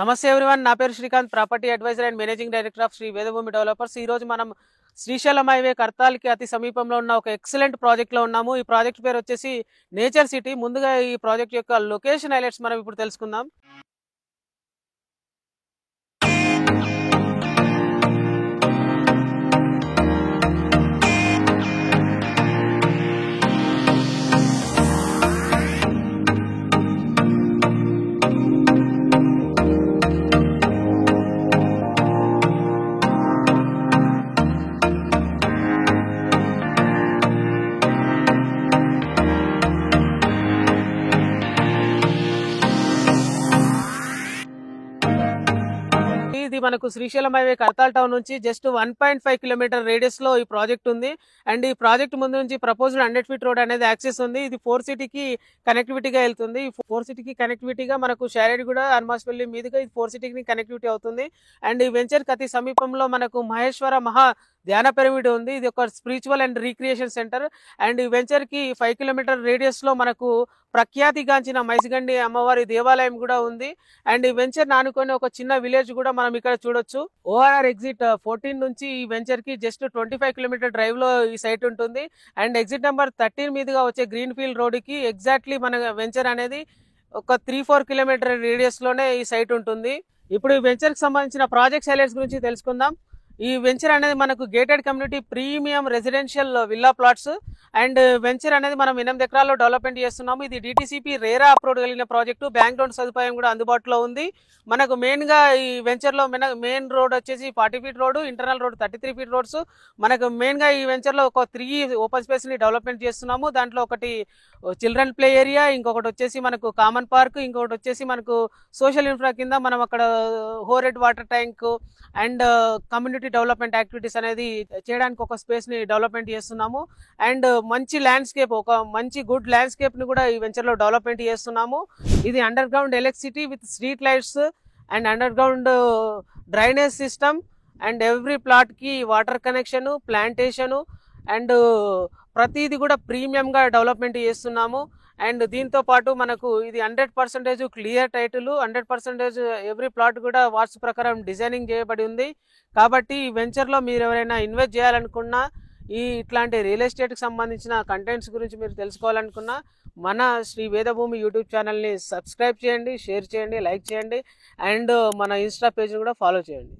నమస్తే ఎవ్రీవన్, నా పేరు Srikanth, property adviser and managing director of Sri Vedabhoomi developers. ఈ రోజు మనం శ్రీశైలం హైవే కర్తాల్కి అతి సమీపంలో ఉన్న ఒక ఎక్సలెంట్ ప్రాజెక్ట్ లో ఉన్నాము. ఈ ప్రాజెక్ట్ పేరు వచ్చేసి నేచర్ సిటీ. ముందుగా ఈ ప్రాజెక్ట్ యొక్క లొకేషన్ హైలైట్స్ మనం ఇప్పుడు తెలుసుకుందాం. ఇది మనకు శ్రీశైలం హైవే కర్తాల్ టౌన్ నుంచి జస్ట్ 1.5 కిలోమీటర్ రేడియస్ లో ఈ ప్రాజెక్ట్ ఉంది. అండ్ ఈ ప్రాజెక్ట్ ముందు నుంచి ప్రపోజ్డ్ 100 ఫీట్ రోడ్ అనేది యాక్సెస్ ఉంది. ఇది 4 సిటీకి కనెక్టివిటీగా వెళ్తుంది. 4 సిటీకి కనెక్టివిటీగా మనకు షారెడ్గూడ, హనుమాస్పల్లి మీదుగా ఇది 4 సిటీకి కనెక్టివిటీ అవుతుంది. అండ్ ఈ వెంచర్ అతి సమీపంలో మనకు మహేశ్వర మహా ధ్యాన పిరమిడ్ ఉంది. ఇది ఒక spiritual and recreation centre. And ఈ వెంచర్ కి 5 కిలోమీటర్ రేడియస్ లో మనకు ప్రఖ్యాతిగాంచిన మైసిగండి అమ్మవారి దేవాలయం కూడా ఉంది. అండ్ ఈ వెంచర్ నానుకొని ఒక చిన్న విలేజ్ కూడా మనం ఇక్కడ చూడొచ్చు. ఓఆర్ఆర్ ఎగ్జిట్ 14 నుంచి ఈ వెంచర్ కి జస్ట్ 25 కిలోమీటర్ డ్రైవ్ లో ఈ సైట్ ఉంటుంది. అండ్ ఎగ్జిట్ నెంబర్ 13 మీదుగా వచ్చే గ్రీన్ ఫీల్డ్ రోడ్ కి ఎగ్జాక్ట్లీ మన వెంచర్ అనేది ఒక 3-4 కిలోమీటర్ రేడియస్ లోనే ఈ సైట్ ఉంటుంది. ఇప్పుడు ఈ వెంచర్ కి సంబంధించిన ప్రాజెక్ట్ హైలైట్స్ గురించి తెలుసుకుందాం. ఈ వెంచర్ అనేది మనకు gated community premium residential villa plots. And venture అనేది మనం 8 ఎకరాల్లో డెవలప్మెంట్ చేస్తున్నాము. ఇది డిటిసిపి రేరా అప్రూవ్ కలిగిన ప్రాజెక్టు. బ్యాంక్ లోన్ సదుపాయం కూడా అందుబాటులో ఉంది. మనకు మెయిన్ గా ఈ వెంచర్ లో మెయిన్ రోడ్ వచ్చేసి 40 feet road, internal road 33 feet roads. మనకు మెయిన్ గా ఈ వెంచర్ లో ఒక 3 ఓపెన్ స్పేస్ ని డెవలప్మెంట్ చేస్తున్నాము. దాంట్లో ఒకటి చిల్డ్రన్ ప్లే ఏరియా, ఇంకొకటి వచ్చేసి మనకు కామన్ పార్క్, ఇంకొకటి వచ్చేసి మనకు సోషల్ ఇన్ఫ్రా కింద మనం అక్కడ overhead water tank and community development activities అనేది చేయడానికి ఒక స్పేస్ ని డెవలప్మెంట్ చేస్తున్నాము. అండ్ మంచి ల్యాండ్స్కేప్, ఒక మంచి గుడ్ ల్యాండ్స్కేప్ ని కూడా ఈ వెంచర్ లో డెవలప్మెంట్ చేస్తున్నాము. ఇది under ground electricity with street lights and under ground drainage system and every plot కి వాటర్ కనెక్షన్, ప్లాంటేషన్ అండ్ ప్రతిది కూడా ప్రీమియం గా డెవలప్మెంట్ చేస్తున్నాము. అండ్ దీంతో పాటు మనకు ఇది 100% క్లియర్ టైటిల్, 100% ఎవ్రీ ప్లాట్ కూడా వాస్తు ప్రకారం డిజైనింగ్ చేయబడి ఉంది. కాబట్టి ఈ వెంచర్ లో మీరు ఎవరైనా ఇన్వెస్ట్ చేయాలనుకున్నా, ఇట్లాంటి రియల్ ఎస్టేట్ కి సంబంధించిన కంటెంట్స్ గురించి మీరు తెలుసుకోవాలనుకున్నా మన శ్రీ వేదభూమి యూట్యూబ్ ఛానల్ని సబ్స్క్రైబ్ చేయండి, షేర్ చేయండి, లైక్ చేయండి అండ్ మన ఇన్స్టా పేజ్ కూడా ఫాలో చేయండి.